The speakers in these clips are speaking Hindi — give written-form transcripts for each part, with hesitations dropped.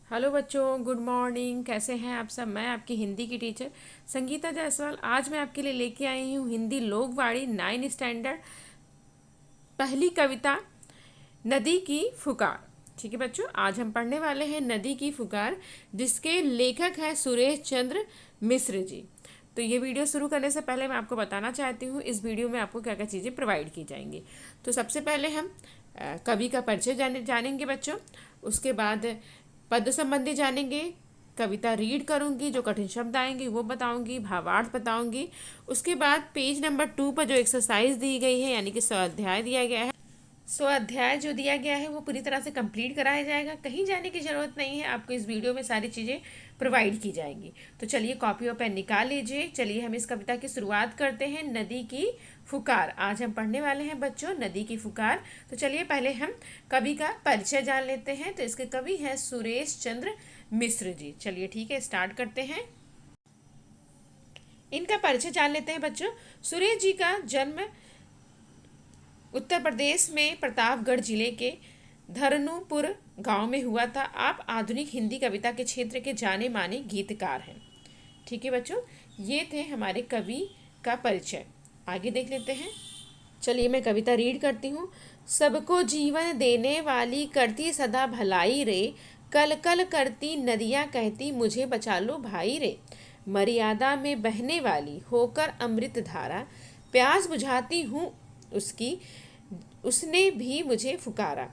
हेलो बच्चों, गुड मॉर्निंग। कैसे हैं आप सब। मैं आपकी हिंदी की टीचर संगीता जायसवाल। आज मैं आपके लिए लेके आई हूँ हिंदी लोकवाणी 9 स्टैंडर्ड पहली कविता नदी की फुकार। ठीक है बच्चों, आज हम पढ़ने वाले हैं नदी की फुकार, जिसके लेखक हैं सुरेश चंद्र मिश्र जी। तो ये वीडियो शुरू करने से पहले मैं आपको बताना चाहती हूँ इस वीडियो में आपको क्या क्या चीज़ें प्रोवाइड की जाएंगी। तो सबसे पहले हम कवि का परिचय जानेंगे बच्चों। उसके बाद पद संबंधी जानेंगे, कविता रीड करूंगी, जो कठिन शब्द आएंगे वो बताऊंगी, भावार्थ बताऊंगी। उसके बाद पेज नंबर 2 पर जो एक्सरसाइज दी गई है यानी कि स्वाध्याय दिया गया है, स्वाध्याय जो दिया गया है वो पूरी तरह से कंप्लीट कराया जाएगा। कहीं जाने की ज़रूरत नहीं है, आपको इस वीडियो में सारी चीज़ें प्रोवाइड की जाएंगी। तो चलिए कॉपी और पेन निकाल लीजिए। चलिए हम इस कविता की शुरुआत करते हैं। नदी की फुकार आज हम पढ़ने वाले हैं बच्चों, नदी की फुकार। तो चलिए पहले हम कवि का परिचय जान लेते हैं। तो इसके कवि हैं सुरेश चंद्र मिश्र जी। चलिए ठीक है, स्टार्ट करते हैं। इनका परिचय जान लेते हैं बच्चों। सुरेश जी का जन्म उत्तर प्रदेश में प्रतापगढ़ जिले के धरनूपुर गांव में हुआ था। आप आधुनिक हिंदी कविता के क्षेत्र के जाने माने गीतकार हैं। ठीक है बच्चों, ये थे हमारे कवि का परिचय। आगे देख लेते हैं। चलिए मैं कविता रीड करती हूँ। सबको जीवन देने वाली करती सदा भलाई रे, कल कल करती नदियाँ कहती मुझे बचा लो भाई रे। मर्यादा में बहने वाली होकर अमृत धारा, प्यास बुझाती हूँ उसकी, उसने भी मुझे फुकारा।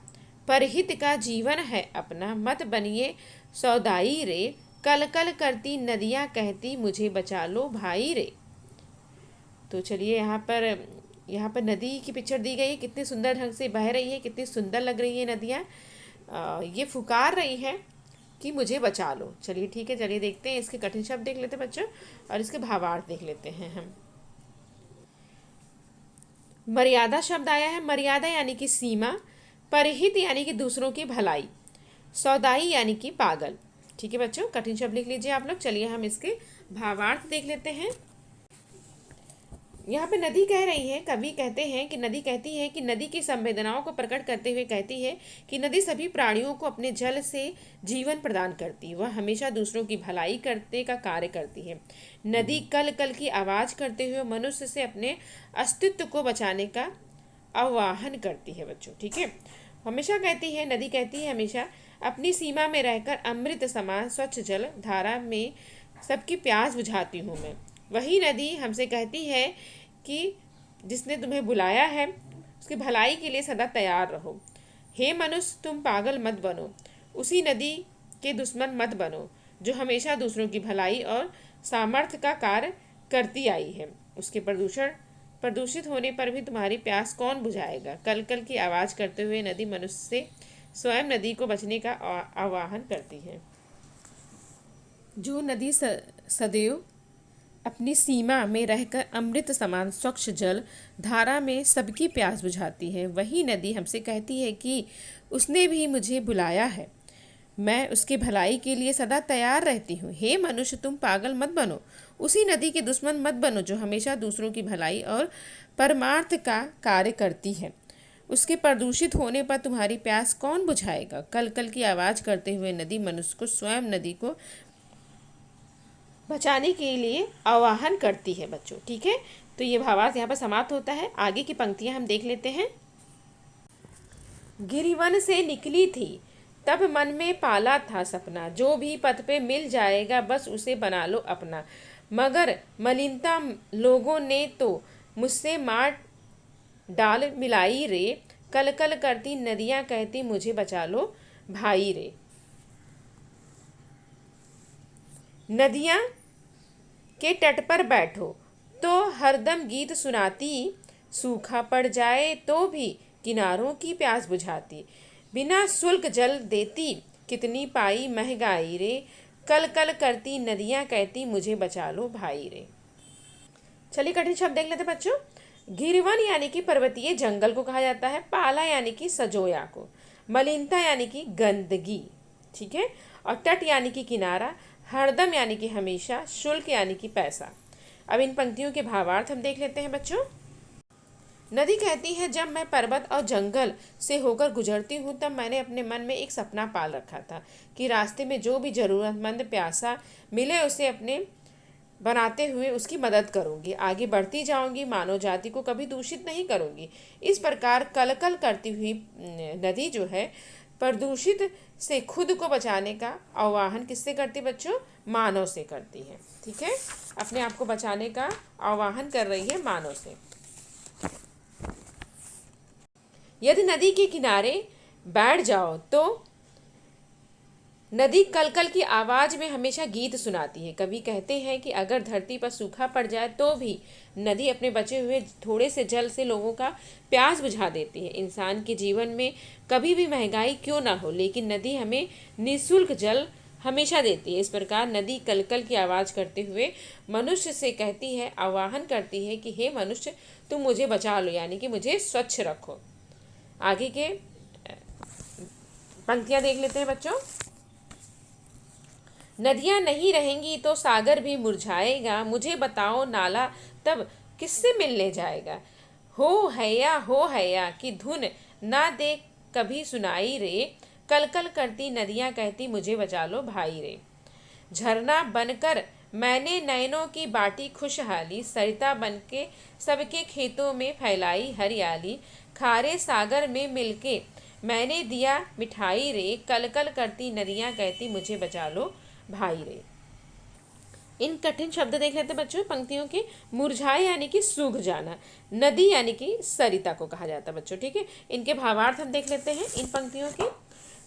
परहित का जीवन है अपना, मत बनिए सौदाई रे, कल कल करती नदियाँ कहती मुझे बचा लो भाई रे। तो चलिए यहाँ पर नदी की पिक्चर दी गई है, कितनी सुंदर ढंग से बह रही है, कितनी सुंदर लग रही है नदियाँ। ये फुकार रही है कि मुझे बचा लो। चलिए ठीक है, चलिए देखते हैं इसके कठिन शब्द देख लेते हैं बच्चों, और इसके भावार्थ देख लेते हैं हम। मर्यादा शब्द आया है। मर्यादा यानी कि सीमा, परहित यानी कि दूसरों की भलाई, सौदाई यानी कि पागल। ठीक है बच्चों, कठिन शब्द लिख लीजिए आप लोग। चलिए हम इसके भावार्थ देख लेते हैं। यहाँ पे नदी कह रही है, कवि कहते हैं कि नदी कहती है कि नदी की संवेदनाओं को प्रकट करते हुए कहती है कि नदी सभी प्राणियों को अपने जल से जीवन प्रदान करती है। वह हमेशा दूसरों की भलाई करने का कार्य करती है। नदी कल कल की आवाज करते हुए मनुष्य से अपने अस्तित्व को बचाने का आह्वान करती है बच्चों। ठीक है, हमेशा कहती है, नदी कहती है हमेशा अपनी सीमा में रहकर अमृत समान स्वच्छ जल धारा में सबकी प्यास बुझाती हूँ मैं। वही नदी हमसे कहती है कि जिसने तुम्हें बुलाया है उसकी भलाई के लिए सदा तैयार रहो। हे मनुष्य, तुम पागल मत बनो, उसी नदी के दुश्मन मत बनो जो हमेशा दूसरों की भलाई और सामर्थ्य का कार्य करती आई है। उसके प्रदूषित होने पर भी तुम्हारी प्यास कौन बुझाएगा। कल कल की आवाज़ करते हुए नदी मनुष्य से स्वयं नदी को बचने का आह्वान करती है। जो नदी सदैव अपनी सीमा में रहकर अमृत समान स्वच्छ जल धारा में सबकी प्यास बुझाती है, वही नदी हमसे कहती है कि उसने भी मुझे बुलाया है, मैं उसकी भलाई के लिए सदा तैयार रहती हूँ। हे मनुष्य, तुम पागल मत बनो, उसी नदी के दुश्मन मत बनो जो हमेशा दूसरों की भलाई और परमार्थ का कार्य करती है। उसके प्रदूषित होने पर तुम्हारी प्यास कौन बुझाएगा। कल कल की आवाज़ करते हुए नदी मनुष्य को स्वयं नदी को बचाने के लिए आह्वान करती है बच्चों। ठीक है, तो ये भावार्थ यहाँ पर समाप्त होता है। आगे की पंक्तियाँ हम देख लेते हैं। गिरिवन से निकली थी तब मन में पाला था सपना, जो भी पथ पे मिल जाएगा बस उसे बना लो अपना। मगर मलिनता लोगों ने तो मुझसे मार डाल मिलाई रे, कल कल करती नदियाँ कहती मुझे बचा लो भाई रे। नदियाँ के तट पर बैठो तो हरदम गीत सुनाती, सूखा पड़ जाए तो भी किनारों की प्यास बुझाती, बिना शुल्क जल देती कितनी पाई महंगाई रे, कल कल करती नदियाँ कहती मुझे बचा लो भाई रे। चलिए कठिन शब्द देख लेते बच्चों। गिरवन यानी कि पर्वतीय जंगल को कहा जाता है। पाला यानी कि सजोया को। मलिनता यानी कि गंदगी। ठीक है, और तट यानी कि किनारा। हरदम यानी कि हमेशा। शुल्क यानी कि पैसा। अब इन पंक्तियों के भावार्थ हम देख लेते हैं बच्चों। नदी कहती है, जब मैं पर्वत और जंगल से होकर गुजरती हूँ तब मैंने अपने मन में एक सपना पाल रखा था कि रास्ते में जो भी जरूरतमंद प्यासा मिले उसे अपने बनाते हुए उसकी मदद करूंगी, आगे बढ़ती जाऊंगी, मानव जाति को कभी दूषित नहीं करूंगी। इस प्रकार कल कल करती हुई नदी जो है प्रदूषित से खुद को बचाने का आह्वान किससे करती बच्चों? मानव से करती है। ठीक है, अपने आप को बचाने का आह्वान कर रही है मानव से। यदि नदी के किनारे बैठ जाओ तो नदी कलकल की आवाज में हमेशा गीत सुनाती है। कवि कहते हैं कि अगर धरती पर सूखा पड़ जाए तो भी नदी अपने बचे हुए थोड़े से जल से लोगों का प्यास बुझा देती है। इंसान के जीवन में कभी भी महंगाई क्यों ना हो, लेकिन नदी हमें निःशुल्क जल हमेशा देती है। इस प्रकार नदी कलकल की आवाज करते हुए मनुष्य से कहती है, आह्वान करती है कि हे मनुष्य, तुम मुझे बचा लो, यानी कि मुझे स्वच्छ रखो। आगे के पंक्तियां देख लेते हैं बच्चों। नदियां नहीं रहेंगी तो सागर भी मुरझाएगा, मुझे बताओ नाला तब किससे मिलने जाएगा। हो हैया की धुन ना दे कभी सुनाई रे, कल कल करती नदियां कहती मुझे बचा लो भाई रे। झरना बनकर मैंने नैनों की बाटी खुशहाली, सरिता बनके सबके खेतों में फैलाई हरियाली, खारे सागर में मिलके मैंने दिया मिठाई रे, कल कल करती नदियां कहती मुझे बचा लो भाई रे। इन कठिन शब्द देख लेते बच्चों पंक्तियों के। मुरझाए यानी कि सूख जाना, नदी यानी कि सरिता को कहा जाता है बच्चों। ठीक है, इनके भावार्थ हम देख लेते हैं इन पंक्तियों के।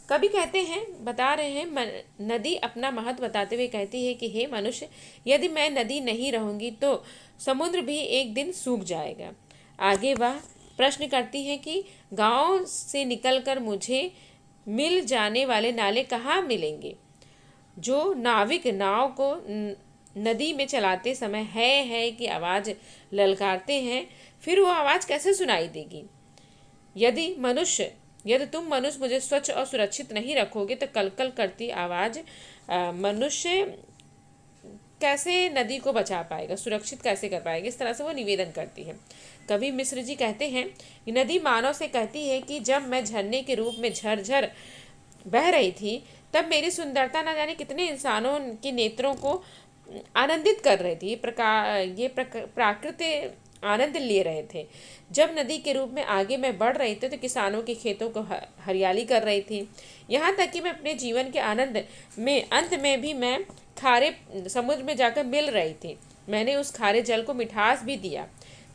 कवि कहते हैं, बता रहे हैं, नदी अपना महत्व बताते हुए कहती है कि हे मनुष्य, यदि मैं नदी नहीं रहूंगी तो समुद्र भी एक दिन सूख जाएगा। आगे वह प्रश्न करती है कि गांव से निकलकर मुझे मिल जाने वाले नाले कहाँ मिलेंगे। जो नाविक नाव को नदी में चलाते समय है कि आवाज़ ललकारते हैं, फिर वो आवाज़ कैसे सुनाई देगी। यदि तुम मनुष्य मुझे स्वच्छ और सुरक्षित नहीं रखोगे तो कलकल करती आवाज़ मनुष्य कैसे नदी को बचा पाएगा, सुरक्षित कैसे कर पाएगा। इस तरह से वो निवेदन करती है। कवि मिश्र जी कहते हैं कि नदी मानव से कहती है कि जब मैं झरने के रूप में झरझर बह रही थी तब मेरी सुंदरता न जाने कितने इंसानों के नेत्रों को आनंदित कर रही थी। ये प्राकृति आनंद ले रहे थे। जब नदी के रूप में आगे मैं बढ़ रही थी तो किसानों के खेतों को हरियाली कर रही थी। यहाँ तक कि मैं अपने जीवन के आनंद में अंत में भी मैं खारे समुद्र में जाकर मिल रही थी। मैंने उस खारे जल को मिठास भी दिया।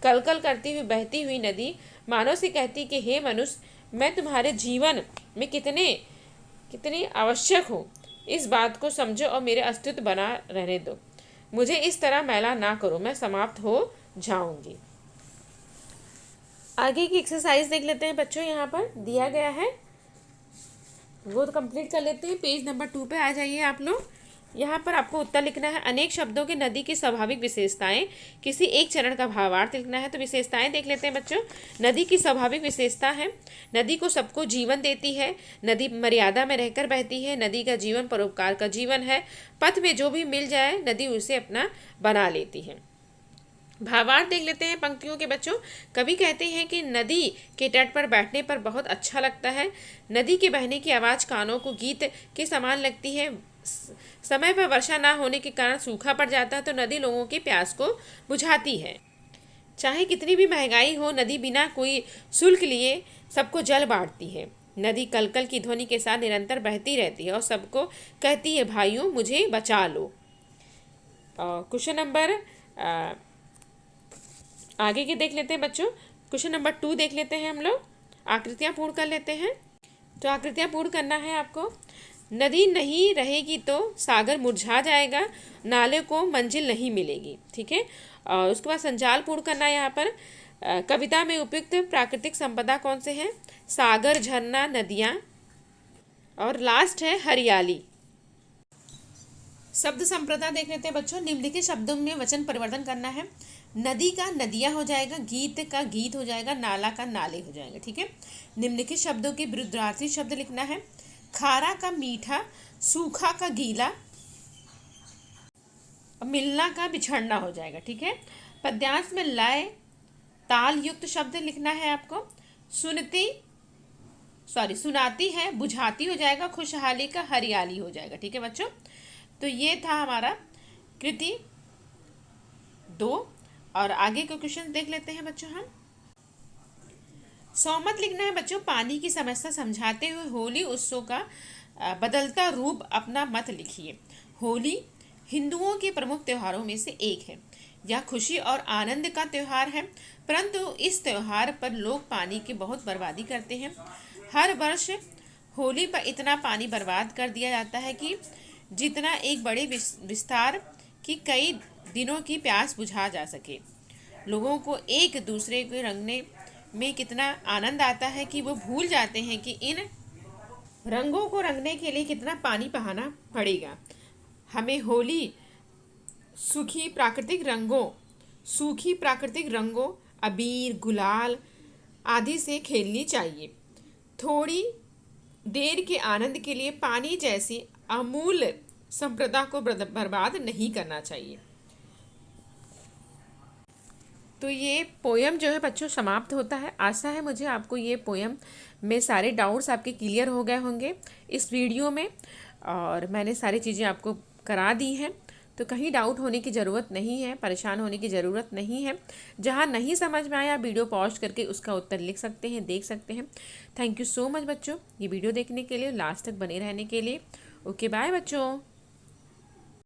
कलकल करती हुई बहती हुई नदी मानव से कहती कि हे मनुष्य, मैं तुम्हारे जीवन में कितनी आवश्यक हो, इस बात को समझो और मेरे अस्तित्व बना रहने दो। मुझे इस तरह मैला ना करो, मैं समाप्त हो जाऊंगी। आगे की एक्सरसाइज देख लेते हैं बच्चों, यहाँ पर दिया गया है वो तो कंप्लीट कर लेते हैं। पेज नंबर 2 पे आ जाइए आप लोग। यहाँ पर आपको उत्तर लिखना है। अनेक शब्दों के नदी की स्वाभाविक विशेषताएं, किसी एक चरण का भावार्थ लिखना है। तो विशेषताएं देख लेते हैं बच्चों। नदी की स्वाभाविक विशेषता है, नदी को सबको जीवन देती है, नदी मर्यादा में रहकर बहती है, नदी का जीवन परोपकार का जीवन है, पथ में जो भी मिल जाए नदी उसे अपना बना लेती है। भावार्थ देख लेते हैं पंक्तियों के बच्चों। कवि कहते हैं कि नदी के तट पर बैठने पर बहुत अच्छा लगता है। नदी के बहने की आवाज़ कानों को गीत के समान लगती है। समय पर वर्षा ना होने के कारण सूखा पड़ जाता है तो नदी लोगों की प्यास को बुझाती है। चाहे कितनी भी महंगाई हो, नदी बिना कोई शुल्क लिए सबको जल बांटती है। नदी कलकल की ध्वनि के साथ निरंतर बहती रहती है और सबको कहती है, भाइयों मुझे बचा लो। क्वेश्चन नंबर आगे के देख लेते हैं बच्चों। क्वेश्चन नंबर 2 देख लेते हैं हम लोग। आकृतियाँ पूर्ण कर लेते हैं। तो आकृतियाँ पूर्ण करना है आपको। नदी नहीं रहेगी तो सागर मुरझा जाएगा, नाले को मंजिल नहीं मिलेगी। ठीक है, और उसके बाद संजाल पूर्ण करना है। यहाँ पर कविता में उपयुक्त प्राकृतिक संपदा कौन से हैं? सागर, झरना, नदियाँ, और लास्ट है हरियाली। शब्द संप्रदा देख लेते हैं बच्चों। निम्नलिखित शब्दों में वचन परिवर्तन करना है। नदी का नदियाँ हो जाएगा, गीत का गीत हो जाएगा, नाला का नाले हो जाएगा। ठीक है, निम्नलिखित शब्दों के विरुद्धार्थी शब्द लिखना है। खारा का मीठा, सूखा का गीला, मिलना का बिछड़ना हो जाएगा। ठीक है, पद्यांश में लय, ताल युक्त शब्द लिखना है आपको। सुनाती है, बुझाती हो जाएगा, खुशहाली का हरियाली हो जाएगा। ठीक है बच्चों, तो ये था हमारा कृति 2। और आगे के क्वेश्चन देख लेते हैं बच्चों हम। सौमत लिखना है बच्चों, पानी की समस्या समझाते हुए होली उत्सव का बदलता रूप अपना मत लिखिए। होली हिंदुओं के प्रमुख त्योहारों में से एक है। यह खुशी और आनंद का त्यौहार है, परंतु इस त्यौहार पर लोग पानी की बहुत बर्बादी करते हैं। हर वर्ष होली पर इतना पानी बर्बाद कर दिया जाता है कि जितना एक बड़े विस्तार की कई दिनों की प्यास बुझा जा सके। लोगों को एक दूसरे को रंगने में कितना आनंद आता है कि वो भूल जाते हैं कि इन रंगों को रंगने के लिए कितना पानी बहाना पड़ेगा। हमें होली सूखी प्राकृतिक रंगों अबीर, गुलाल आदि से खेलनी चाहिए। थोड़ी देर के आनंद के लिए पानी जैसी अमूल्य संपदा को बर्बाद नहीं करना चाहिए। तो ये पोयम जो है बच्चों समाप्त होता है। आशा है मुझे आपको ये पोयम में सारे डाउट्स आपके क्लियर हो गए होंगे इस वीडियो में, और मैंने सारी चीज़ें आपको करा दी हैं। तो कहीं डाउट होने की ज़रूरत नहीं है, परेशान होने की ज़रूरत नहीं है। जहाँ नहीं समझ में आया वीडियो पॉज करके उसका उत्तर लिख सकते हैं, देख सकते हैं। थैंक यू सो मच बच्चों, ये वीडियो देखने के लिए, लास्ट तक बने रहने के लिए। ओके बाय बच्चों।